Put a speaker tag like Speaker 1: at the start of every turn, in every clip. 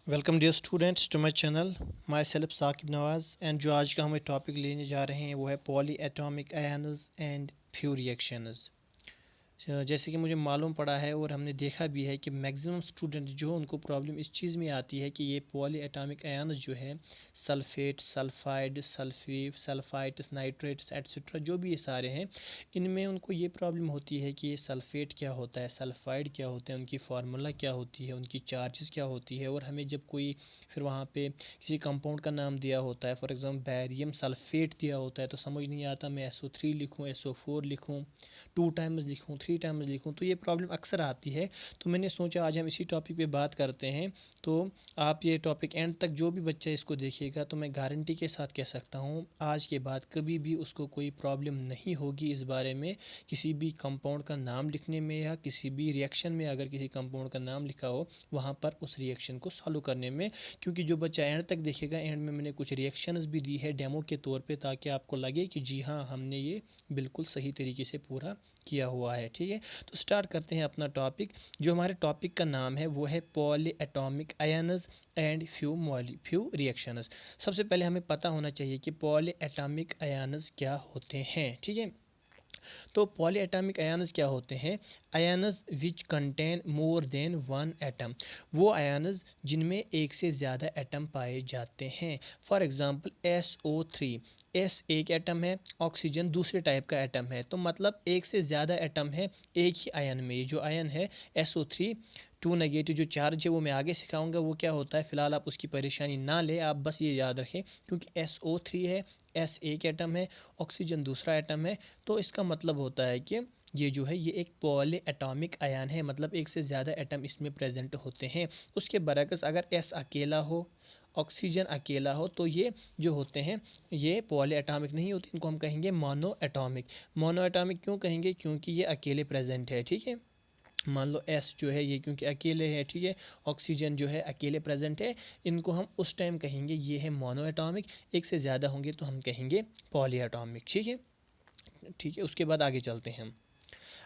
Speaker 1: Welcome dear students to my channel. Myself Sakib Nawaz and जो आज का हम टॉपिक लेने जा रहे हैं वो है poly atomic ions and few reactions. जैसे कि मुझे मालूम पड़ा है और हमने देखा भी है कि मैक्सिमम स्टूडेंट जो उनको प्रॉब्लम इस चीज़ में आती है कि ये पॉली एटॉमिक आयन्स जो है sulphate, sulphide, sulphites, nitrates etcetera जो भी ये सारे हैं, इनमें उनको ये प्रॉब्लम होती है कि ये सल्फेट क्या होता है, सल्फाइड क्या होता है, उनकी फार्मूला क्या होती है, उनकी चार्जेस क्या होती है। और हमें जब कोई फिर वहाँ पे किसी कंपाउंड का नाम दिया होता है, फॉर एग्जांपल बैरियम सल्फेट दिया होता है, तो समझ नहीं आता मैं SO3 लिखूँ, SO4 लिखूँ, 2 टाइम्स लिखूँ, 3 टाइम्स लिखूँ, तो ये प्रॉब्लम अक्सर आती है। तो मैंने सोचा आज हम इसी टॉपिक पे बात करते हैं। तो आप ये टॉपिक एंड तक जो भी बच्चा इसको देखेगा तो मैं गारंटी के साथ कह सकता हूँ आज के बाद कभी भी उसको कोई प्रॉब्लम नहीं होगी इस बारे में। किसी भी कंपाउंड का नाम लिखने में या किसी भी रिएक्शन में अगर किसी कंपाउंड का नाम लिखा हो वहाँ पर उस रिएक्शन को सॉल्व करने में, क्योंकि जो बच्चा एंड तक देखेगा एंड में मैंने कुछ रिएक्शंस भी दी है डेमो के तौर पे, ताकि आपको लगे कि जी हाँ हमने ये बिल्कुल सही तरीके से पूरा किया हुआ है। ठीक है, तो स्टार्ट करते हैं अपना टॉपिक। जो हमारे टॉपिक का नाम है वो है poly atomic ions and few reactions. सबसे पहले हमें पता होना चाहिए कि पॉली एटॉमिक आयन्स क्या होते हैं। ठीक है, तो पॉली एटॉमिक आयन्स क्या होते हैं? Ions which contain more than one atom, वो आयन्स जिनमें एक से ज़्यादा एटम पाए जाते हैं। फॉर एग्जांपल SO3, एस एक एटम है, ऑक्सीजन दूसरे टाइप का एटम है, तो मतलब एक से ज़्यादा एटम है एक ही आयन में। ये जो आयन है SO3, 2 नेगेटिव जो चार्ज है वो मैं आगे सिखाऊंगा वो क्या होता है, फिलहाल आप उसकी परेशानी ना ले, आप बस ये याद रखें क्योंकि SO3 है, एस एक एटम है, ऑक्सीजन दूसरा एटम है, तो इसका मतलब होता है कि ये जो है ये एक पॉली एटॉमिक आयन है, मतलब एक से ज़्यादा एटम इसमें प्रेजेंट होते हैं। उसके बरक्स अगर S अकेला हो, ऑक्सीजन अकेला हो, तो ये जो होते हैं ये पॉली एटॉमिक नहीं होते, इनको हम कहेंगे मोनो एटॉमिक। मोनो एटॉमिक क्यों कहेंगे? क्योंकि ये अकेले प्रेजेंट है। ठीक है, मान लो S जो है ये क्योंकि अकेले है, ठीक है, ऑक्सीजन जो है अकेले प्रेजेंट है, इनको हम उस टाइम कहेंगे ये है मोनो एटॉमिक। एक से ज़्यादा होंगे तो हम कहेंगे पॉली एटॉमिक। ठीक है, ठीक है, उसके बाद आगे चलते हैं हम।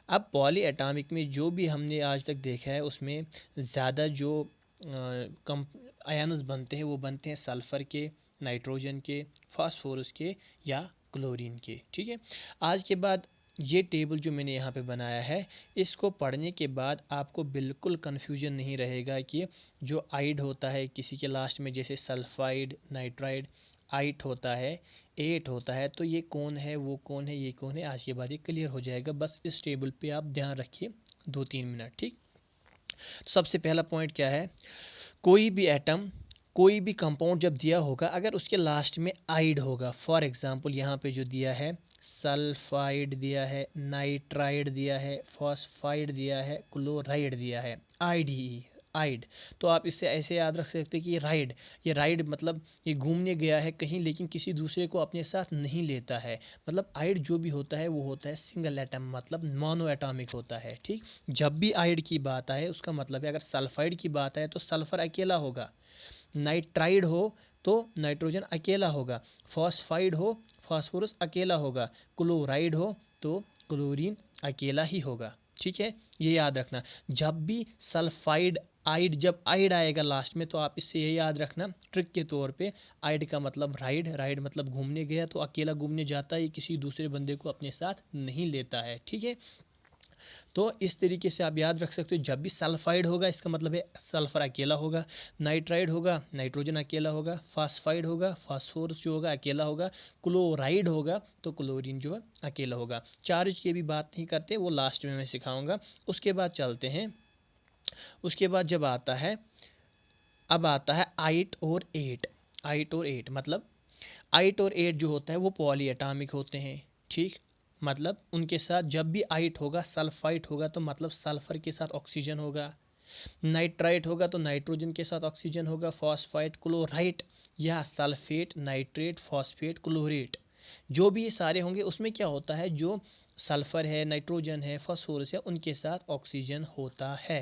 Speaker 1: अब पॉली एटॉमिक में जो भी हमने आज तक देखा है उसमें ज़्यादा जो कम आयन्स बनते हैं वो बनते हैं सल्फ़र के, नाइट्रोजन के, फास्फोरस के या क्लोरीन के। ठीक है, आज के बाद ये टेबल जो मैंने यहाँ पे बनाया है इसको पढ़ने के बाद आपको बिल्कुल कन्फ्यूजन नहीं रहेगा कि जो आइड होता है किसी के लास्ट में, जैसे सल्फाइड, नाइट्राइड, आइट होता है, एट होता है, तो ये कौन है, वो कौन है, ये कौन है, आज के बाद ये क्लियर हो जाएगा। बस इस टेबल पे आप ध्यान रखिए 2-3 मिनट। ठीक, तो सबसे पहला पॉइंट क्या है, कोई भी एटम, कोई भी कंपाउंड जब दिया होगा अगर उसके लास्ट में आइड होगा, फॉर एग्जांपल यहाँ पे जो दिया है सल्फाइड दिया है, नाइट्राइड दिया है, फॉस्फाइड दिया है, क्लोराइड दिया है, आइड ही आइड, तो आप इससे ऐसे याद रख सकते हैं कि ये राइड मतलब ये घूमने गया है कहीं लेकिन किसी दूसरे को अपने साथ नहीं लेता है। मतलब आइड जो भी होता है वो होता है सिंगल एटम, मतलब मोनो एटॉमिक होता है। ठीक, जब भी आइड की बात आए उसका मतलब है, अगर सल्फाइड की बात आए तो सल्फर अकेला होगा, नाइट्राइड हो तो नाइट्रोजन अकेला होगा, फॉस्फाइड हो फास्फोरस अकेला होगा, क्लोराइड हो तो क्लोरीन अकेला ही होगा। ठीक है, ये याद रखना। जब भी सल्फाइड आइड, जब आइड आएगा लास्ट में तो आप इससे ये याद रखना ट्रिक के तौर पे, आइड का मतलब राइड, राइड मतलब घूमने गया, तो अकेला घूमने जाता है, ये किसी दूसरे बंदे को अपने साथ नहीं लेता है। ठीक है, तो इस तरीके से आप याद रख सकते हो, जब भी सल्फाइड होगा इसका मतलब है सल्फर अकेला होगा, नाइट्राइड होगा नाइट्रोजन अकेला होगा, फास्फाइड होगा फास्फोरस जो होगा अकेला होगा, क्लोराइड होगा तो क्लोरीन जो है अकेला होगा। चार्ज की भी बात नहीं करते, वो लास्ट में मैं सिखाऊंगा। उसके बाद चलते हैं, उसके बाद जब आता है, अब आता है आइट और एट। आइट और एट मतलब, आइट और एट जो होता है वो पॉली एटॉमिक होते हैं। ठीक, मतलब उनके साथ जब भी आइट होगा सल्फाइट होगा तो मतलब सल्फर के साथ ऑक्सीजन होगा, नाइट्राइट होगा तो नाइट्रोजन के साथ ऑक्सीजन होगा, फॉस्फाइट, क्लोराइट या सल्फेट, नाइट्रेट, फॉस्फेट, क्लोरेट, जो भी ये सारे होंगे उसमें क्या होता है, जो सल्फर है, नाइट्रोजन है, फॉस्फोरस है, उनके साथ ऑक्सीजन होता है।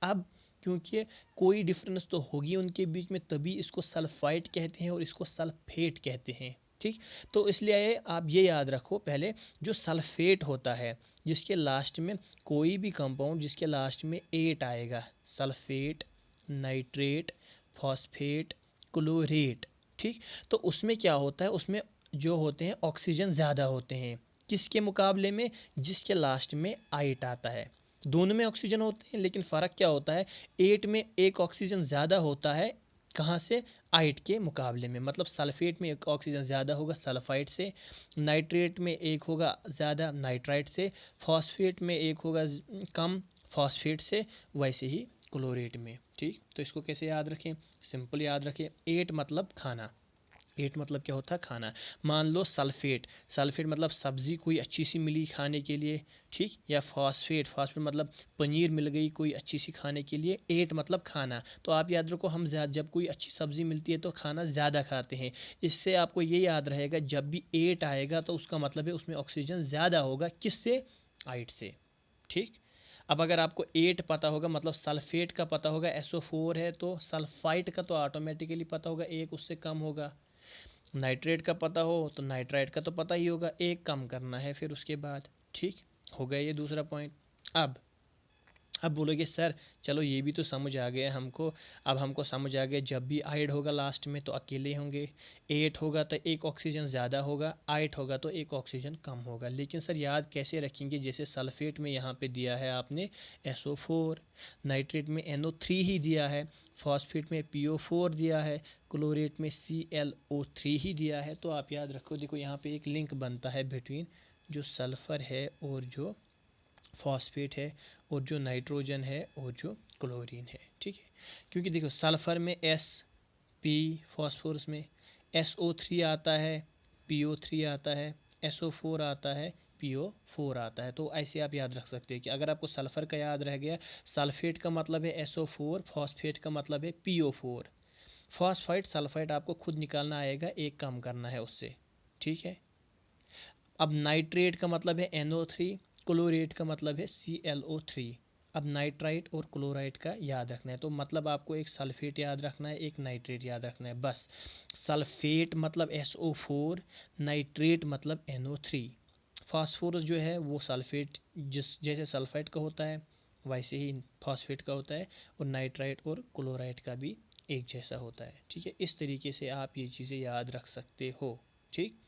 Speaker 1: अब क्योंकि कोई डिफरेंस तो होगी उनके बीच में, तभी इसको सल्फाइट कहते हैं और इसको सल्फेट कहते हैं। ठीक, तो इसलिए आप ये याद रखो पहले, जो सल्फेट होता है जिसके लास्ट में, कोई भी कंपाउंड जिसके लास्ट में एट आएगा, सल्फेट, नाइट्रेट, फॉस्फेट क्लोरेट। ठीक, तो उसमें क्या होता है, उसमें जो होते हैं ऑक्सीजन ज़्यादा होते हैं किसके मुकाबले में, जिसके लास्ट में आइट आता है। दोनों में ऑक्सीजन होते हैं लेकिन फ़र्क क्या होता है, एट में एक ऑक्सीजन ज़्यादा होता है कहाँ से, आइट के मुकाबले में। मतलब सल्फेट में एक ऑक्सीजन ज़्यादा होगा सल्फाइड से, नाइट्रेट में एक होगा ज़्यादा नाइट्राइट से, फॉस्फेट में एक होगा कम फॉस्फेट से, वैसे ही क्लोरेट में। ठीक, तो इसको कैसे याद रखें, सिंपल याद रखें, एट मतलब खाना, एट मतलब क्या होता है, खाना। मान लो सल्फेट, सल्फेट मतलब सब्ज़ी कोई अच्छी सी मिली खाने के लिए। ठीक, या फॉस्फेट, फॉस्फेट मतलब पनीर मिल गई कोई अच्छी सी खाने के लिए। एट मतलब खाना, तो आप याद रखो हम जब कोई अच्छी सब्ज़ी मिलती है तो खाना ज़्यादा खाते हैं। इससे आपको ये याद रहेगा जब भी एट आएगा तो उसका मतलब है उसमें ऑक्सीजन ज़्यादा होगा, किससे, आइट से। ठीक, अब अगर आपको एट पता होगा मतलब सल्फेट का पता होगा, SO4 है तो सल्फाइट का तो ऑटोमेटिकली पता होगा, एक उससे कम होगा। नाइट्रेट का पता हो तो नाइट्राइट का तो पता ही होगा, एक कम करना है फिर उसके बाद। ठीक, हो गया ये दूसरा पॉइंट। अब बोलोगे सर चलो ये भी तो समझ आ गया हमको, अब हमको समझ आ गया जब भी आइड होगा लास्ट में तो अकेले होंगे, एट होगा तो एक ऑक्सीजन ज़्यादा होगा, आइट होगा तो एक ऑक्सीजन कम होगा। लेकिन सर याद कैसे रखेंगे, जैसे सल्फेट में यहाँ पे दिया है आपने SO4, नाइट्रेट में NO3 ही दिया है, फॉस्फेट में PO4 दिया है, क्लोरेट में ClO3 ही दिया है। तो आप याद रखो, देखो यहाँ पे एक लिंक बनता है बिटवीन जो सल्फ़र है और जो फॉस्फेट है और जो नाइट्रोजन है और जो क्लोरीन है। ठीक है, क्योंकि देखो सल्फ़र में Sp, फॉस्फोरस में SO3 आता है, PO3 आता है, SO4 आता है, PO4 आता है। तो ऐसे आप याद रख सकते हैं कि अगर आपको सल्फ़र का याद रह गया, सल्फेट का मतलब है SO4, फॉस्फेट का मतलब है PO4। फॉस्फाइड सल्फाइड आपको खुद निकालना आएगा, एक कम करना है उससे। ठीक है, अब नाइट्रेट का मतलब है NO3, क्लोरेट का मतलब है ClO3। अब नाइट्राइट और क्लोराइड का याद रखना है, तो मतलब आपको एक सल्फेट याद रखना है, एक नाइट्रेट याद रखना है बस। सल्फेट मतलब SO4, नाइट्रेट मतलब NO3। फास्फोरस जो है वो सल्फेट जिस जैसे सल्फाइड का होता है वैसे ही फॉस्फेट का होता है, और नाइट्राइट और क्लोराइड का भी एक जैसा होता है। ठीक है, इस तरीके से आप ये चीज़ें याद रख सकते हो। ठीक,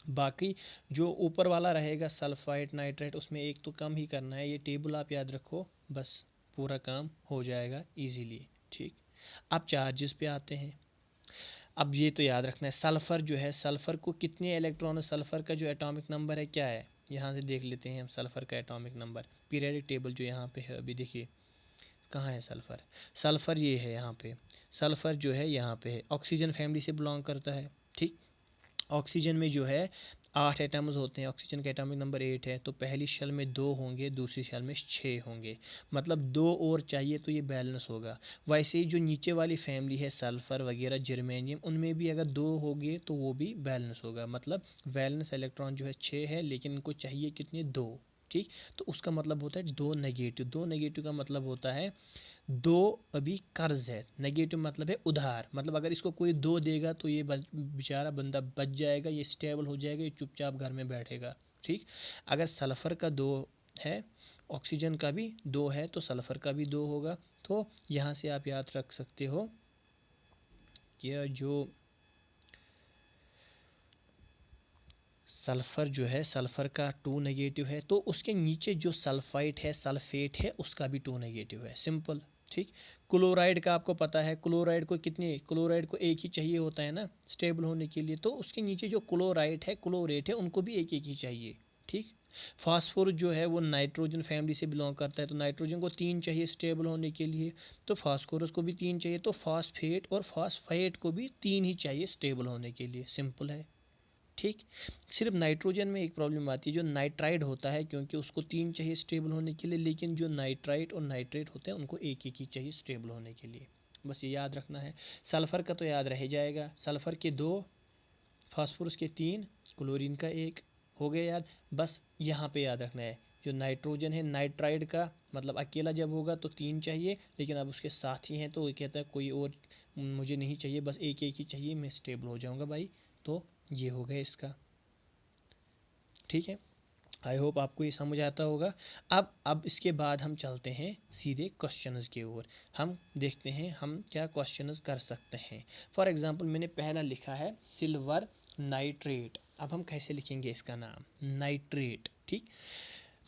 Speaker 1: बाकी जो ऊपर वाला रहेगा सल्फाइड नाइट्रेट, उसमें एक तो कम ही करना है, ये टेबल आप याद रखो बस, पूरा काम हो जाएगा इजीली। ठीक, अब चार्जेस पे आते हैं। अब ये तो याद रखना है सल्फ़र जो है, सल्फ़र को कितने इलेक्ट्रॉन, सल्फ़र का जो एटॉमिक नंबर है क्या है, यहाँ से देख लेते हैं हम सल्फ़र का एटॉमिक नंबर। पीरियडिक टेबल जो यहाँ पे है अभी देखिए, कहाँ है सल्फ़र, सल्फ़र ये है यहाँ पे, सल्फ़र जो है यहाँ पे है, ऑक्सीजन फैमिली से बिलोंग करता है। ठीक, ऑक्सीजन में जो है 8 एटम्स होते हैं, ऑक्सीजन का एटॉमिक नंबर 8 है, तो पहली शेल में 2 होंगे, दूसरी शेल में 6 होंगे, मतलब 2 और चाहिए तो ये बैलेंस होगा। वैसे ही जो नीचे वाली फैमिली है सल्फ़र वगैरह जर्मेनियम, उनमें भी अगर 2 होंगे तो वो भी बैलेंस होगा, मतलब वैलेंस इलेक्ट्रॉन जो है 6 है लेकिन इनको चाहिए कितने, 2। ठीक, तो उसका मतलब होता है 2 नेगेटिव, 2 नेगेटिव का मतलब होता है दो अभी कर्ज है, नेगेटिव मतलब है उधार, मतलब अगर इसको कोई दो देगा तो ये बेचारा बंदा बच जाएगा, ये स्टेबल हो जाएगा, ये चुपचाप घर में बैठेगा। ठीक, अगर सल्फ़र का दो है, ऑक्सीजन का भी दो है तो सल्फ़र का भी दो होगा। तो यहाँ से आप याद रख सकते हो कि जो सल्फ़र जो है, सल्फ़र का 2 नेगेटिव है, तो उसके नीचे जो सल्फ़ाइट है, सल्फ़ेट है, उसका भी 2 नेगेटिव है, सिंपल। ठीक, क्लोराइड का आपको पता है, क्लोराइड को कितने, क्लोराइड को एक ही चाहिए होता है ना स्टेबल होने के लिए, तो उसके नीचे जो क्लोराइड है, क्लोरेट है, उनको भी एक एक ही चाहिए। ठीक, फास्फोरस जो है वो नाइट्रोजन फैमिली से बिलोंग करता है, तो नाइट्रोजन को 3 चाहिए स्टेबल होने के लिए, तो फास्फोरस को भी 3 चाहिए, तो फास्फेट और फास्फाइट को भी 3 ही चाहिए स्टेबल होने के लिए, सिंपल है। ठीक, सिर्फ नाइट्रोजन में एक प्रॉब्लम आती है, जो नाइट्राइड होता है, क्योंकि उसको 3 चाहिए स्टेबल होने के लिए, लेकिन जो नाइट्राइट और नाइट्रेट होते हैं उनको एक एक ही चाहिए स्टेबल होने के लिए। बस ये याद रखना है। सल्फ़र का तो याद रह ही जाएगा, सल्फ़र के 2, फास्फोरस के 3, क्लोरीन का 1, हो गया याद। बस यहाँ पे याद रखना है जो नाइट्रोजन है, नाइट्राइड का मतलब अकेला जब होगा तो 3 चाहिए, लेकिन अब उसके साथ ही हैं तो वो कहता है कोई और मुझे नहीं चाहिए, बस एक एक ही चाहिए, मैं स्टेबल हो जाऊँगा भाई। तो ये हो गया इसका। ठीक है, आई होप आपको ये समझ आता होगा। अब इसके बाद हम चलते हैं सीधे क्वेश्चंस की ओर। हम देखते हैं हम क्या क्वेश्चंस कर सकते हैं। फॉर एग्जांपल मैंने पहला लिखा है सिल्वर नाइट्रेट। अब हम कैसे लिखेंगे इसका नाम, नाइट्रेट। ठीक,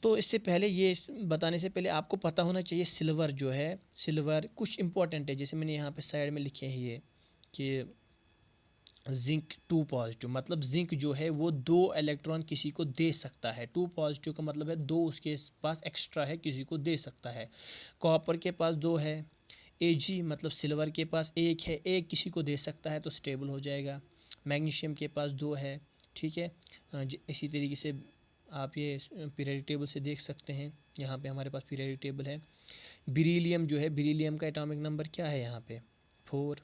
Speaker 1: तो इससे पहले ये बताने से पहले आपको पता होना चाहिए सिल्वर जो है, सिल्वर कुछ इंपॉर्टेंट है। जैसे मैंने यहाँ पे साइड में लिखे हैं ये कि जिंक 2 पॉजिटिव, मतलब जिंक जो है वो 2 इलेक्ट्रॉन किसी को दे सकता है। 2 पॉजिटिव का मतलब है 2 उसके पास एक्स्ट्रा है, किसी को दे सकता है। कॉपर के पास 2 है। Ag मतलब सिल्वर के पास 1 है, 1 किसी को दे सकता है तो स्टेबल हो जाएगा। मैग्नीशियम के पास 2 है। ठीक है, इसी तरीके से आप ये पीरियोडिक टेबल से देख सकते हैं। यहाँ पे हमारे पास पीरियोडिक टेबल है। बेरिलियम जो है, बेरिलियम का एटॉमिक नंबर क्या है यहाँ पे 4।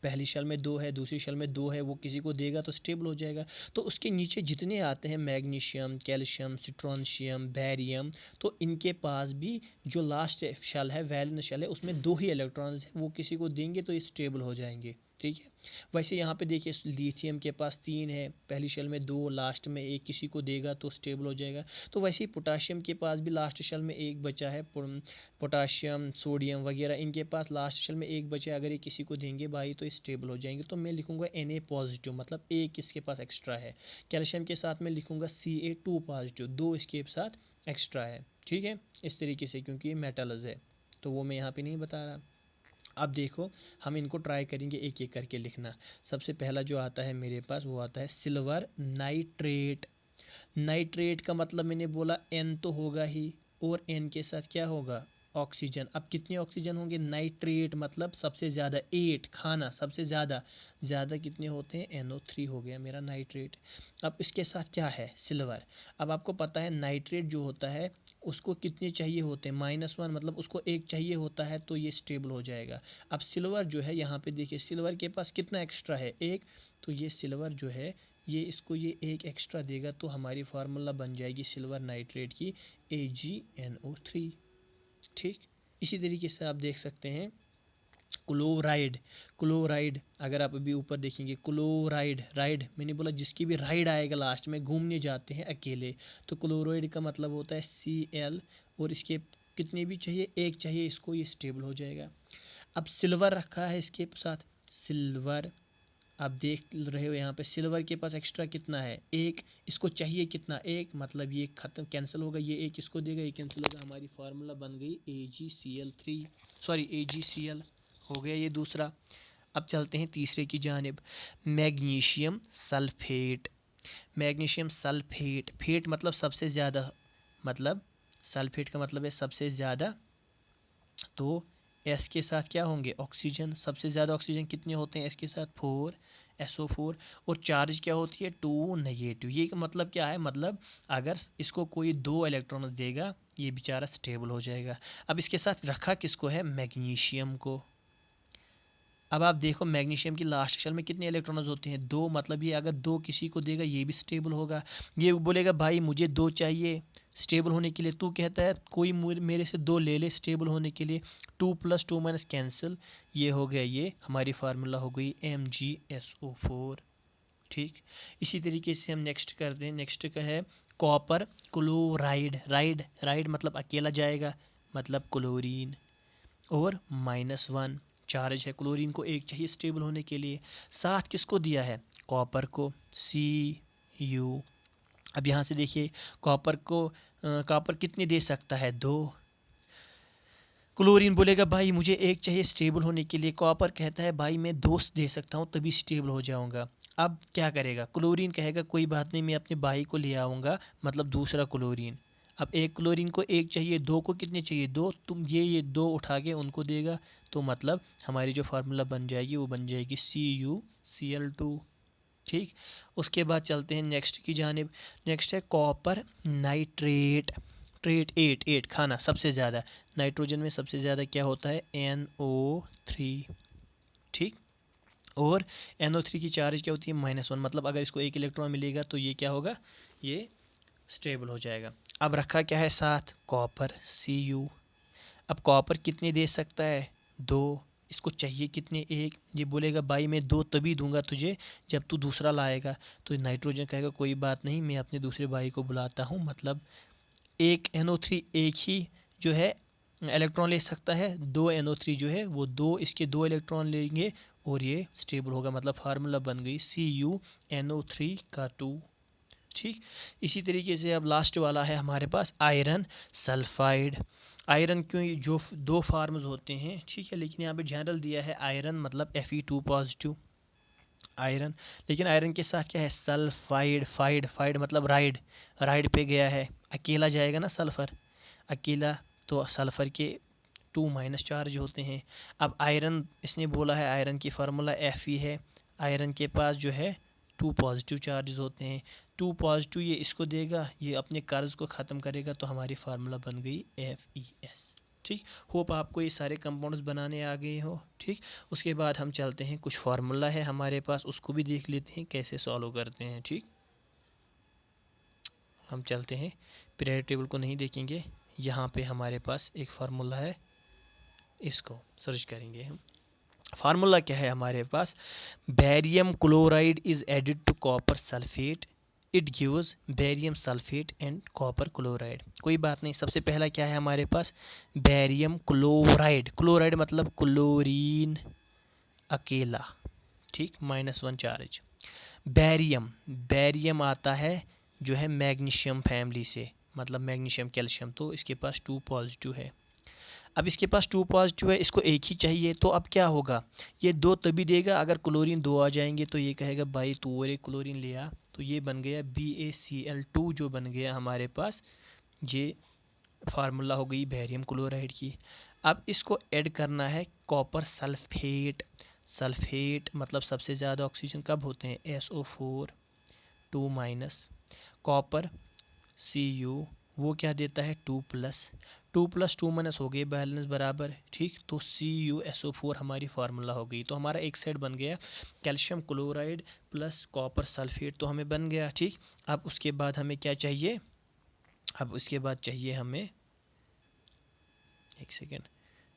Speaker 1: पहली शेल में 2 है, दूसरी शेल में 2 है, वो किसी को देगा तो स्टेबल हो जाएगा। तो उसके नीचे जितने आते हैं मैग्नीशियम, कैल्शियम, स्ट्रोंशियम, बैरियम, तो इनके पास भी जो लास्ट शेल है, वैलेंस शेल है, उसमें 2 ही इलेक्ट्रॉन्स हैं, वो किसी को देंगे तो ये स्टेबल हो जाएंगे। ठीक है, वैसे यहाँ पे देखिए लिथियम के पास 3 है, पहली शेल में 2, लास्ट में 1 किसी को देगा तो स्टेबल हो जाएगा। तो वैसे ही पोटाशियम के पास भी लास्ट शेल में 1 बचा है, पोटाशियम, सोडियम वगैरह इनके पास लास्ट शेल में 1 बचा है, अगर ये किसी को देंगे भाई तो स्टेबल हो जाएंगे। तो मैं लिखूंगा Na पॉजिटिव, मतलब 1 इसके पास एक्स्ट्रा है। कैल्शियम के साथ मैं लिखूंगा Ca2 पॉजिटिव, 2 इसके साथ एक्स्ट्रा है। ठीक है, इस तरीके से, क्योंकि ये मेटल्स है तो वो मैं यहाँ पे नहीं बता रहा। अब देखो हम इनको ट्राई करेंगे एक एक करके लिखना। सबसे पहला जो आता है मेरे पास वो आता है सिल्वर नाइट्रेट। नाइट्रेट का मतलब मैंने बोला N तो होगा ही, और N के साथ क्या होगा, ऑक्सीजन। अब कितने ऑक्सीजन होंगे, नाइट्रेट मतलब सबसे ज़्यादा 8, खाना सबसे ज़्यादा, ज़्यादा कितने होते हैं, NO3 हो गया मेरा नाइट्रेट। अब इसके साथ क्या है, सिल्वर। अब आपको पता है नाइट्रेट जो होता है उसको कितने चाहिए होते हैं, -1, मतलब उसको 1 चाहिए होता है तो ये स्टेबल हो जाएगा। अब सिल्वर जो है यहाँ पे देखिए, सिल्वर के पास कितना एक्स्ट्रा है, 1, तो ये सिल्वर जो है ये इसको ये 1 एक्स्ट्रा देगा तो हमारी फार्मूला बन जाएगी सिल्वर नाइट्रेट की AgNO3। ठीक, इसी तरीके से आप देख सकते हैं क्लोराइड। क्लोराइड अगर आप अभी ऊपर देखेंगे, क्लोराइड, राइड मैंने बोला जिसकी भी राइड आएगा लास्ट में, घूमने जाते हैं अकेले, तो क्लोराइड का मतलब होता है Cl, और इसके कितने भी चाहिए, 1 चाहिए इसको, ये स्टेबल हो जाएगा। अब सिल्वर रखा है इसके साथ, सिल्वर आप देख रहे हो यहाँ पे सिल्वर के पास एक्स्ट्रा कितना है, 1, इसको चाहिए कितना, 1, मतलब ये खत्म, कैंसिल होगा, ये 1 इसको देगा, ये कैंसिल होगा, हमारी फार्मूला बन गई AgCl3, सॉरी AgCl हो गया ये दूसरा। अब चलते हैं तीसरे की जानिब, मैग्नीशियम सल्फेट। मैग्नीशियम सल्फेट, फेट मतलब सबसे ज़्यादा, मतलब सल्फेट का मतलब है सबसे ज़्यादा, तो एस के साथ क्या होंगे, ऑक्सीजन, सबसे ज़्यादा ऑक्सीजन कितने होते हैं एस के साथ, 4, SO4, और चार्ज क्या होती है, 2 नेगेटिव। ये मतलब क्या है, मतलब अगर इसको कोई 2 इलेक्ट्रॉन देगा ये बेचारा स्टेबल हो जाएगा। अब इसके साथ रखा किसको है, मैग्नीशियम को। अब आप देखो मैग्नीशियम की लास्ट शेल में कितने इलेक्ट्रॉन्स होते हैं, 2, मतलब ये अगर 2 किसी को देगा ये भी स्टेबल होगा। ये बोलेगा भाई मुझे 2 चाहिए स्टेबल होने के लिए, तू कहता है कोई मेरे से 2 ले ले स्टेबल होने के लिए, 2 + 2 - कैंसिल, ये हो गया, ये हमारी फार्मूला हो गई MgSO4। ठीक, इसी तरीके से हम नेक्स्ट करते हैं, नेक्स्ट का है कॉपर क्लोराइड। राइड, राइड मतलब अकेला जाएगा, मतलब क्लोरीन, और -1 चार्ज है, क्लोरीन को 1 चाहिए स्टेबल होने के लिए। साथ किसको दिया है, कॉपर को, Cu। अब यहाँ से देखिए कॉपर को कॉपर कितने दे सकता है, 2। क्लोरीन बोलेगा भाई मुझे 1 चाहिए स्टेबल होने के लिए, कॉपर कहता है भाई मैं 2 दे सकता हूँ तभी स्टेबल हो जाऊँगा। अब क्या करेगा, क्लोरीन कहेगा कोई बात नहीं मैं अपने भाई को ले आऊँगा, मतलब दूसरा क्लोरीन। अब एक क्लोरीन को 1 चाहिए, 2 को कितने चाहिए, 2, तुम ये 2 उठा के उनको देगा, तो मतलब हमारी जो फार्मूला बन जाएगी वो बन जाएगी CuCl2। ठीक, उसके बाद चलते हैं नेक्स्ट की जानिब। नेक्स्ट है कॉपर नाइट्रेट। ट्रेट 8 खाना सबसे ज़्यादा, नाइट्रोजन में सबसे ज़्यादा क्या होता है, NO3। ठीक, और NO3 की चार्ज क्या होती है, -1, मतलब अगर इसको 1 इलेक्ट्रॉन मिलेगा तो ये क्या होगा, ये स्टेबल हो जाएगा। अब रखा क्या है साथ, कॉपर Cu। अब कॉपर कितने दे सकता है, 2, इसको चाहिए कितने, एक। ये बोलेगा भाई मैं 2 तभी दूंगा तुझे जब तू दूसरा लाएगा। तो नाइट्रोजन कहेगा कोई बात नहीं, मैं अपने दूसरे भाई को बुलाता हूँ। मतलब एक NO3 एक ही जो है इलेक्ट्रॉन ले सकता है, 2 NO3 जो है वो दो इसके 2 इलेक्ट्रॉन लेंगे और ये स्टेबल होगा। मतलब फार्मूला बन गई CuNO3 का 2। ठीक। इसी तरीके से अब लास्ट वाला है हमारे पास आयरन सल्फाइड। आयरन क्यों, जो 2 फार्म्स होते हैं, ठीक है, लेकिन यहाँ पे जनरल दिया है आयरन मतलब Fe2 पॉजिटिव आयरन। लेकिन आयरन के साथ क्या है सल्फाइड, फाइड फाइड मतलब राइड, राइड पे गया है, अकेला जाएगा ना सल्फर, अकेला, तो सल्फर के 2 माइनस चार्ज होते हैं। अब आयरन इसने बोला है आयरन की फार्मूला Fe है, आयरन के पास जो है 2 पॉजिटिव चार्जेस होते हैं। 2 पॉजिटिव ये इसको देगा, ये अपने कर्ज को ख़त्म करेगा, तो हमारी फार्मूला बन गई FeS। ठीक। होप आपको ये सारे कंपाउंड्स बनाने आ गए हो। ठीक। उसके बाद हम चलते हैं, कुछ फार्मूला है हमारे पास, उसको भी देख लेते हैं कैसे सॉल्व करते हैं। ठीक। हम चलते हैं, पीरियोडिक टेबल को नहीं देखेंगे, यहाँ पे हमारे पास एक फार्मूला है, इसको सर्च करेंगे हम। फार्मूला क्या है हमारे पास, barium chloride is added to copper sulphate, it gives barium sulphate and copper chloride. कोई बात नहीं, सबसे पहला क्या है हमारे पास बेरियम क्लोराइड, क्लोराइड मतलब क्लोरीन अकेला। ठीक। -1 चार्ज। बैरियम, बैरियम आता है जो है मैग्नीशियम फैमिली से, मतलब मैग्नीशियम कैल्शियम, तो इसके पास 2 पॉजिटिव है। अब इसके पास 2 पॉजिटिव है, इसको एक ही चाहिए, तो अब क्या होगा, ये 2 तभी देगा अगर क्लोरीन 2 आ जाएंगे, तो ये कहेगा भाई तू और एक क्लोरीन ले आ, तो ये बन गया BaCl2 जो बन गया हमारे पास, ये फार्मूला हो गई बैरियम क्लोराइड की। अब इसको ऐड करना है कॉपर सल्फेट, सल्फेट मतलब सबसे ज़्यादा ऑक्सीजन कब होते हैं SO4 2 माइनस, कॉपर Cu वो क्या देता है 2 प्लस, 2 प्लस 2 माइनस हो गए बैलेंस बराबर। ठीक। तो CuSO4 हमारी फार्मूला हो गई, तो हमारा एक साइड बन गया calcium chloride plus copper sulphate, तो हमें बन गया। ठीक। अब उसके बाद हमें क्या चाहिए, अब उसके बाद चाहिए हमें, एक सेकेंड,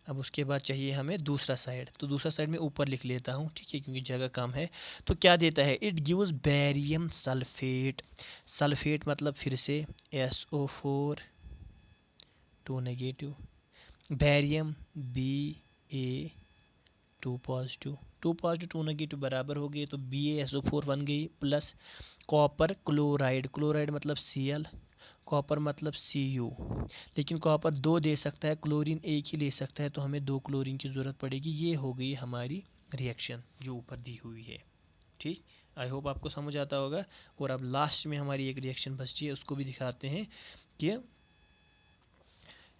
Speaker 1: अब उसके बाद चाहिए हमें दूसरा साइड, तो दूसरा साइड में ऊपर लिख लेता हूँ, ठीक है, क्योंकि जगह कम है। तो क्या देता है, it gives barium sulphate, sulphate मतलब फिर से SO4 2 negative, barium Ba2 positive, 2 positive 2 negative बराबर हो गए, तो BaSO4 बन गई, प्लस कॉपर क्लोराइड, क्लोराइड मतलब Cl, कॉपर मतलब Cu, लेकिन कॉपर 2 दे सकता है, क्लोरीन एक ही ले सकता है, तो हमें 2 क्लोरीन की ज़रूरत पड़ेगी। ये हो गई हमारी रिएक्शन जो ऊपर दी हुई है। ठीक। आई होप आपको समझ आता होगा। और अब लास्ट में हमारी एक रिएक्शन बचती है, उसको भी दिखाते हैं कि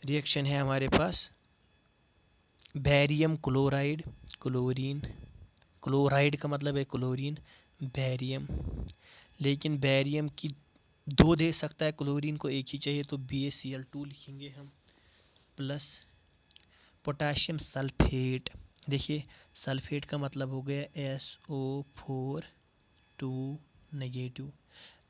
Speaker 1: रिएक्शन है हमारे पास बैरियम क्लोराइड, क्लोरीन, क्लोराइड का मतलब है क्लोरीन, बैरियम, लेकिन बैरियम की 2 दे सकता है, क्लोरीन को एक ही चाहिए, तो BaCl2 लिखेंगे हम, प्लस पोटाशियम सल्फेट, देखिए सल्फेट का मतलब हो गया SO4 2 नेगेटिव।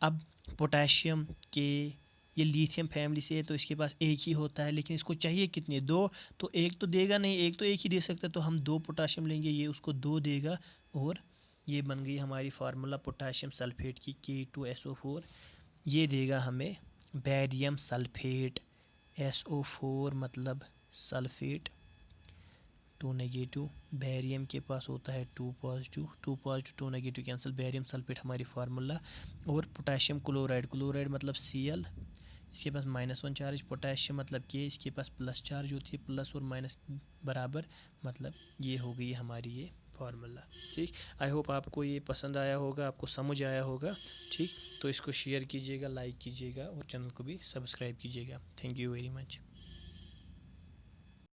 Speaker 1: अब पोटाशियम के, ये लिथियम फैमिली से है, तो इसके पास एक ही होता है, लेकिन इसको चाहिए कितने 2, तो एक तो देगा नहीं, एक तो एक ही दे सकता है, तो हम 2 पोटाशियम लेंगे, ये उसको 2 देगा, और ये बन गई हमारी फार्मूला पोटाशियम सल्फेट की K2SO4, ये देगा हमें बैरियम सल्फेट, SO4 मतलब सल्फेट 2 नेगेटिव, बैरियम के पास होता है 2 positive, 2 positive 2 negative cancel, barium sulphate हमारी फार्मूला, और पोटाशियम क्लोराइड, क्लोराइड मतलब Cl, इसके पास -1 चार्ज, पोटाशियम मतलब K, इसके पास प्लस चार्ज होती है, प्लस और माइनस बराबर, मतलब ये हो गई हमारी ये फार्मूला। ठीक। आई होप आपको ये पसंद आया होगा, आपको समझ आया होगा। ठीक। तो इसको शेयर कीजिएगा, लाइक कीजिएगा, और चैनल को भी सब्सक्राइब कीजिएगा। Thank you very much.